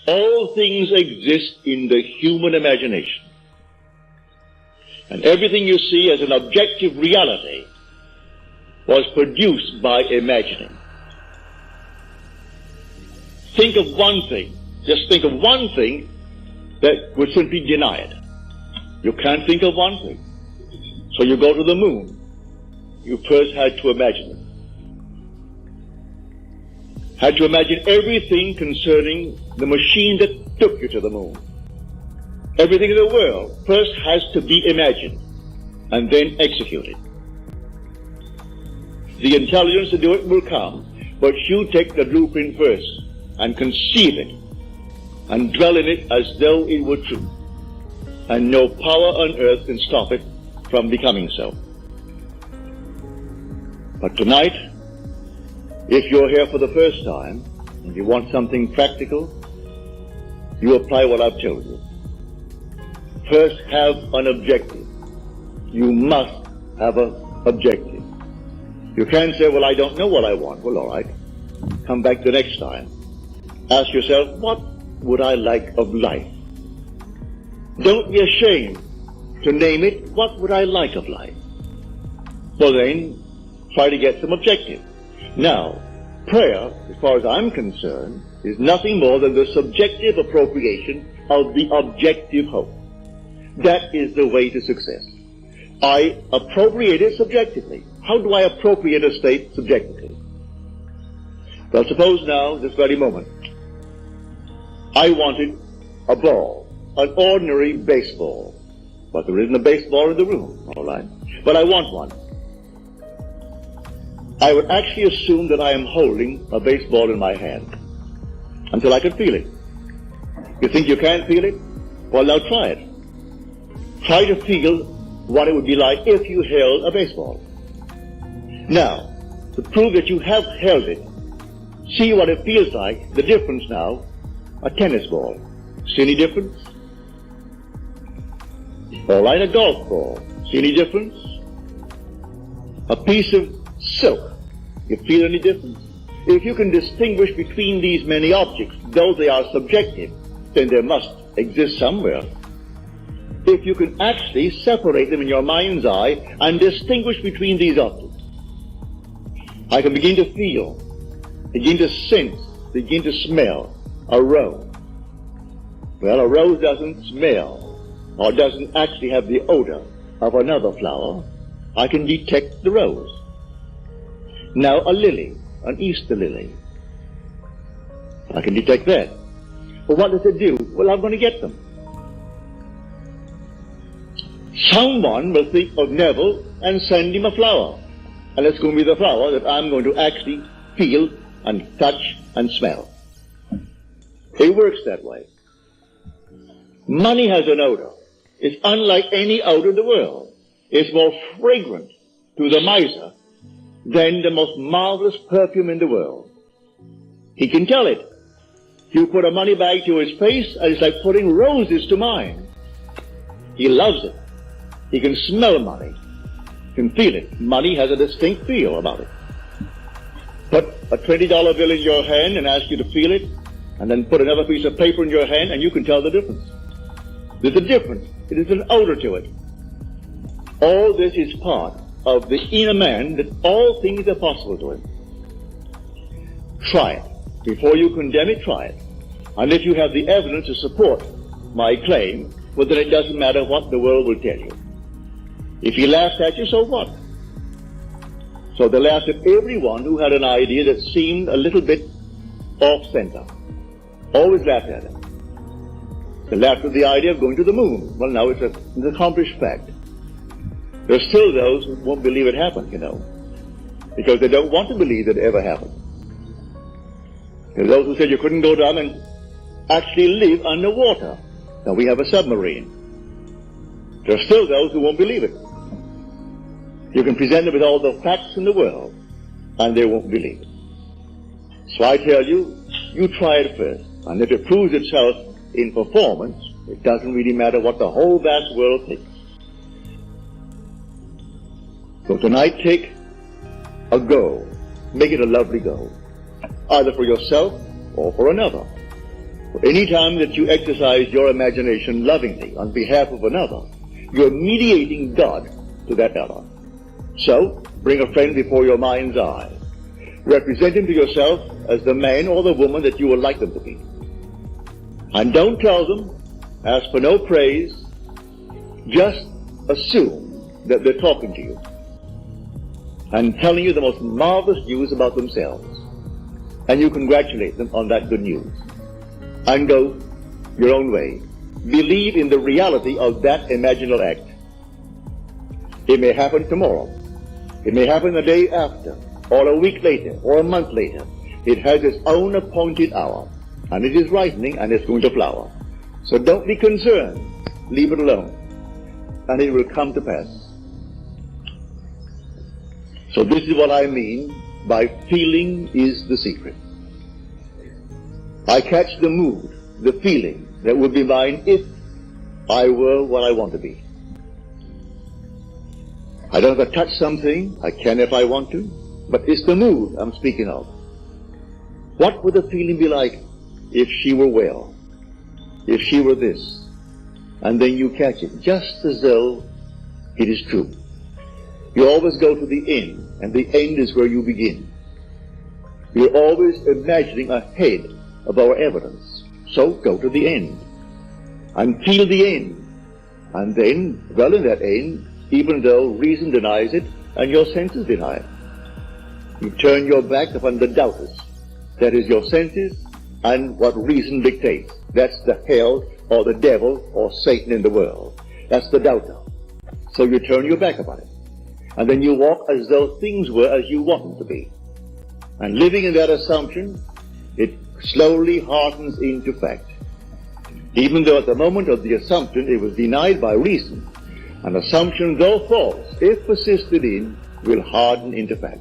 All things exist in the human imagination. And everything you see as an objective reality was produced by imagining. Think of one thing, just think of one thing that would simply deny it. You can't think of one thing. So you go to the moon. You first had to imagine it. Had to imagine everything concerning the machine that took you to the moon. Everything in the world first has to be imagined and then executed. The intelligence to do it will come, but you take the blueprint first and conceive it and dwell in it as though it were true. And no power on earth can stop it from becoming so. But tonight, if you're here for the first time and you want something practical, you apply what I've told you. First, have an objective. You must have an objective. You can't say, well, I don't know what I want. Well, all right. Come back the next time. Ask yourself, what would I like of life? Don't be ashamed to name it. What would I like of life? Well, then, try to get some objective. Now, prayer, as far as I'm concerned, is nothing more than the subjective appropriation of the objective hope. That is the way to success. I appropriate it subjectively. How do I appropriate a state subjectively? Well, suppose now, this very moment, I wanted a ball, an ordinary baseball. But there isn't a baseball in the room, all right? But I want one. I would actually assume that I am holding a baseball in my hand until I can feel it. You think you can't feel it? Well, now try it. Try to feel what it would be like if you held a baseball. Now, to prove that you have held it, see what it feels like, the difference now, a tennis ball. See any difference? All right, a golf ball. See any difference? A piece of silk. You feel any difference? If you can distinguish between these many objects, though they are subjective, then there must exist somewhere. If you can actually separate them in your mind's eye and distinguish between these objects, I can begin to feel, begin to sense, begin to smell a rose. Well, a rose doesn't smell or doesn't actually have the odor of another flower. I can detect the rose. Now a lily, an Easter lily. I can detect that. Well, what does it do? Well, I'm going to get them. Someone will think of Neville and send him a flower. And it's going to be the flower that I'm going to actually feel and touch and smell. It works that way. Money has an odor. It's unlike any odor in the world. It's more fragrant to the miser than the most marvelous perfume in the world. He can tell it. You put a money bag to his face, and it's like putting roses to mine. He loves it. He can smell money. He can feel it. Money has a distinct feel about it. Put a $20 bill in your hand and ask you to feel it, and then put another piece of paper in your hand, and you can tell the difference. There's a difference. It is an odor to it. All this is part of the inner man, that all things are possible to him. Try it. Before you condemn it, try it. And if you have the evidence to support my claim, well, then it doesn't matter what the world will tell you. If he laughs at you, so what? So they laughed at everyone who had an idea that seemed a little bit off-center. Always laughed at him. They laughed at the idea of going to the moon. Well, now it's an accomplished fact. There are still those who won't believe it happened, you know, because they don't want to believe that it ever happened. There are those who said you couldn't go down and actually live underwater. Now we have a submarine. There are still those who won't believe it. You can present them with all the facts in the world, and they won't believe it. So I tell you, you try it first. And if it proves itself in performance, it doesn't really matter what the whole vast world thinks. So tonight, take a goal. Make it a lovely goal, either for yourself or for another. Any time that you exercise your imagination lovingly on behalf of another, you're mediating God to that other. So, bring a friend before your mind's eye. Represent him to yourself as the man or the woman that you would like them to be. And don't tell them, ask for no praise, just assume that they're talking to you and telling you the most marvelous news about themselves. And you congratulate them on that good news. And go your own way. Believe in the reality of that imaginal act. It may happen tomorrow. It may happen the day after, or a week later, or a month later. It has its own appointed hour, and it is ripening, and it's going to flower. So don't be concerned. Leave it alone, and it will come to pass. So this is what I mean by feeling is the secret. I catch the mood, the feeling that would be mine if I were what I want to be. I don't have to touch something. I can if I want to. But it's the mood I'm speaking of. What would the feeling be like if she were well? If she were this? And then you catch it, just as though it is true. You always go to the end, and the end is where you begin. You're always imagining ahead of our evidence. So go to the end and feel the end. And then dwell in that end, even though reason denies it and your senses deny it. You turn your back upon the doubters. That is your senses and what reason dictates. That's the hell or the devil or Satan in the world. That's the doubter. So you turn your back upon it. And then you walk as though things were as you want them to be. And living in that assumption, it slowly hardens into fact. Even though at the moment of the assumption it was denied by reason, an assumption, though false, if persisted in, will harden into fact.